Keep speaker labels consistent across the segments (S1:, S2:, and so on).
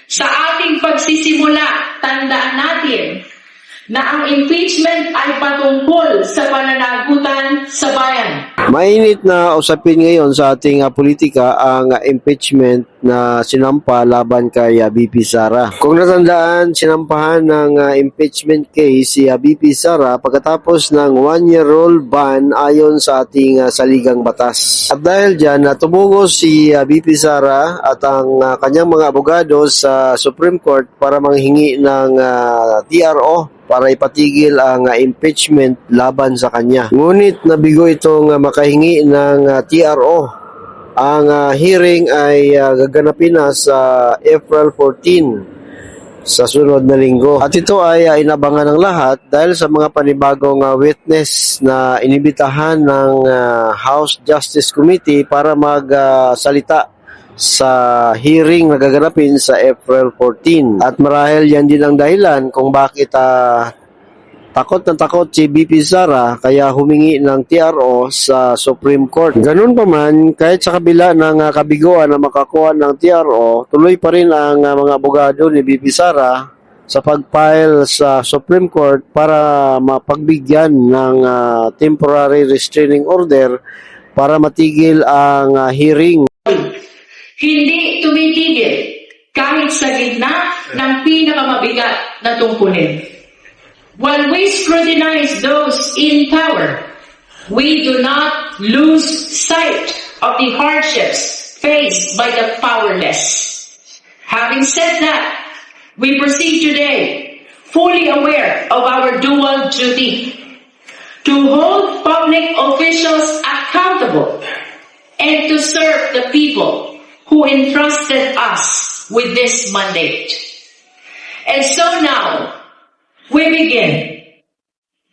S1: Sa ating pagsisimula, tandaan natin na ang impeachment ay patungkol sa pananagutan sa bayan.
S2: Mainit na usapin ngayon sa ating politika ang impeachment na sinampa laban kay BP Sara. Kung natandaan, sinampahan ng impeachment case si BP Sara pagkatapos ng 1-year-old ban ayon sa ating saligang batas. At dahil dyan, tumungos si BP Sara at ang kanyang mga abogado sa Supreme Court para manghingi ng TRO para ipatigil ang impeachment laban sa kanya. Ngunit nabigo itong makahingi ng TRO. Ang hearing ay gaganapin na sa April 14 sa sunod na linggo. At ito ay inabangan ng lahat dahil sa mga panibagong witness na inibitahan ng House Justice Committee para magsalita sa hearing na gaganapin sa April 14. At marahil yan din ang dahilan kung bakit takot na takot si BP Sara kaya humingi ng TRO sa Supreme Court. Ganun pa man, kahit sa kabila ng kabiguan na makakuha ng TRO, tuloy pa rin ang mga abogado ni BP Sara sa pag-file sa Supreme Court para mapagbigyan ng temporary restraining order para matigil ang hearing.
S1: Hindi tumitigil kahit sa gitna ng pinakamabigat na tungkulin. While we scrutinize those in power, we do not lose sight of the hardships faced by the powerless. Having said that, we proceed today fully aware of our dual duty to hold public officials accountable and to serve the people who entrusted us with this mandate. And so now, we begin.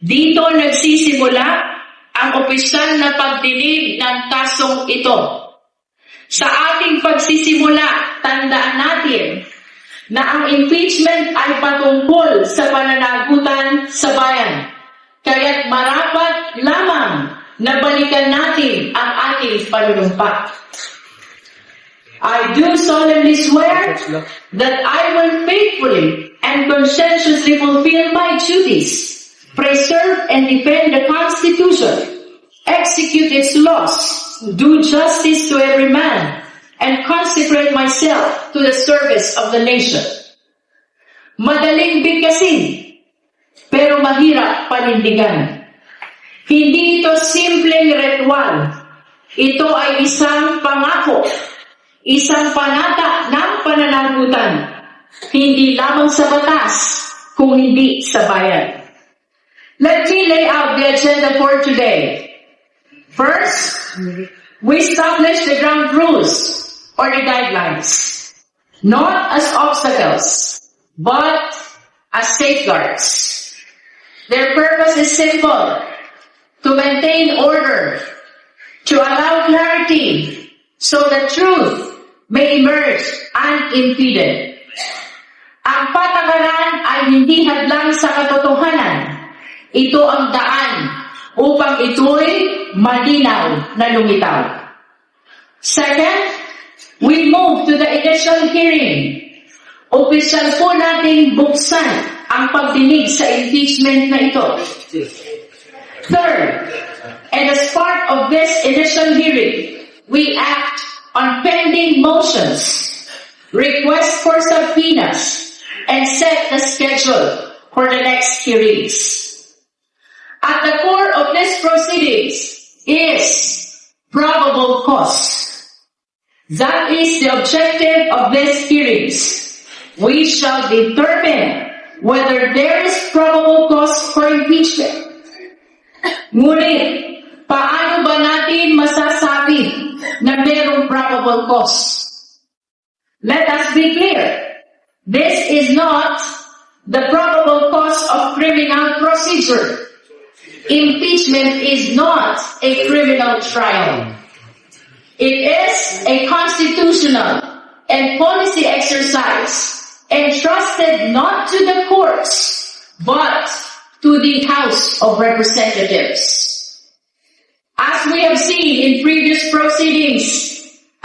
S1: Dito nagsisimula ang opisyal na pagdinig ng kasong ito. Sa ating pagsisimula, tandaan natin na ang impeachment ay patungkol sa pananagutan sa bayan. Kaya't marapat lamang na balikan natin ang ating panunumpa. I do solemnly swear that I will faithfully and conscientiously fulfill my duties, preserve and defend the Constitution, execute its laws, do justice to every man, and consecrate myself to the service of the nation. Madaling bigkasin, pero mahirap panindigan. Hindi ito simpleng ritual. Ito ay isang pangako, isang panata ng pananagutan, hindi lamang sa batas, kung hindi sa bayan. Let me lay out the agenda for today. First, we establish the ground rules or the guidelines, not as obstacles, but as safeguards. Their purpose is simple: to maintain order, to allow clarity, so the truth may emerge unimpeded. Ang patakaran ay hindi hadlang sa katotohanan. Ito ang daan upang ito'y malinaw na lumitaw. Second, we move to the initial hearing. Opisyal po nating buksan ang pagdinig sa impeachment na ito. Third, and as part of this initial hearing, we act on pending motions, request for subpoenas, and set the schedule for the next hearings. At the core of these proceedings is probable cause. That is the objective of these hearings. We shall determine whether there is probable cause for impeachment. Ngunit, paano ba natin masasabi na merong probable cause? Let us be clear. This is not the probable cause of criminal procedure. Impeachment is not a criminal trial. It is a constitutional and policy exercise entrusted not to the courts, but to the House of Representatives. As we have seen in previous proceedings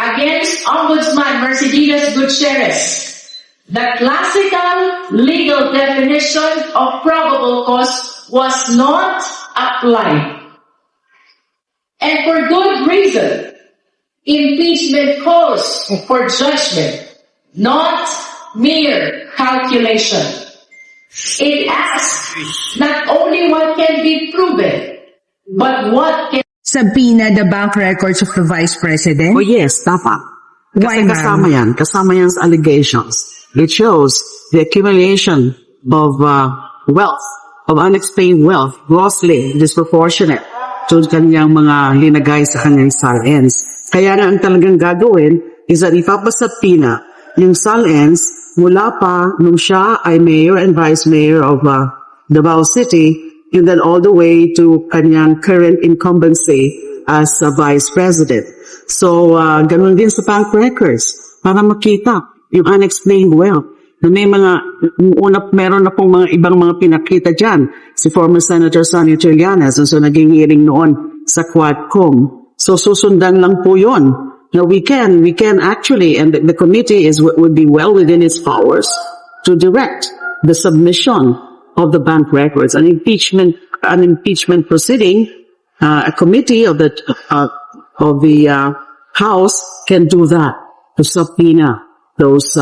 S1: against Ombudsman Mercedes Gutierrez, The classical legal definition of probable cause was not applied. And for good reason. Impeachment calls for judgment, not mere calculation. It asks not only what can be proven, but what can
S3: Subpoena the bank records of the Vice President?
S4: Oh yes, tama.
S3: Why,
S4: Kasi
S3: ma'am?
S4: kasama yan sa allegations. It shows the accumulation of wealth, of unexplained wealth, grossly disproportionate to kanyang mga linagay sa kanyang SALNs. Kaya nga ang talagang gagawin is that ipapasapina yung SALNs mula pa nung siya ay mayor and vice mayor of Davao City and then all the way to kanyang current incumbency as a vice president. So, ganun din sa bank records para makita yung unexplained wealth. Na may meron na pong mga ibang mga pinakita dyan. Si former Senator Sonny Trillanes, so naging hearing noon sa Quadcom. So susundan lang po yun. Now we can actually, and the committee would be well within its powers to direct the submission of the bank records. An impeachment proceeding, a committee of the House can do that to subpoena those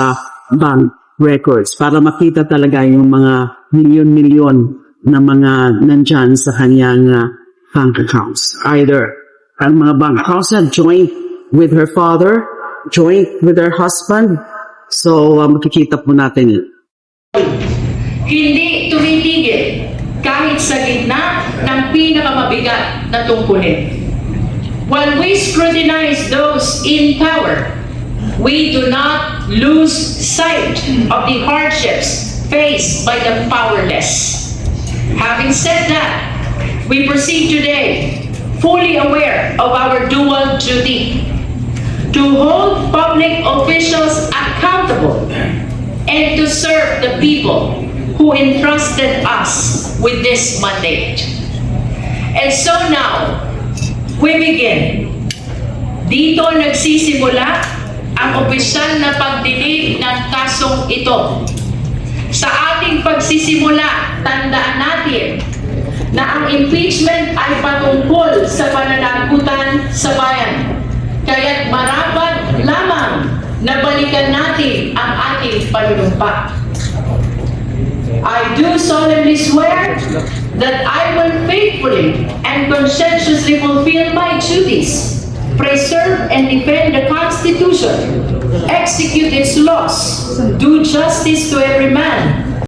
S4: bank records para makita talaga yung mga milyon-milyon na mga nandyan sa kanyang bank accounts. Either ang mga bank accounts na joint with her father, joint with her husband. So, makikita po natin yun.
S1: hindi tumitigil kahit sa gitna ng pinakamabigat na tungkulin. While we scrutinize those in power, we do not lose sight of the hardships faced by the powerless. Having said that, we proceed today fully aware of our dual duty to hold public officials accountable and to serve the people who entrusted us with this mandate. And so now, we begin. Dito nagsisimula ang opisyal na pagdinig ng kasong ito. Sa ating pagsisimula, tandaan natin na ang impeachment ay patungkol sa pananagutan sa bayan. Kaya't marapat lamang na balikan natin ang ating panunumpa. I do solemnly swear that I will faithfully and conscientiously fulfill my duties, preserve and defend the Constitution, execute its laws, do justice to every man,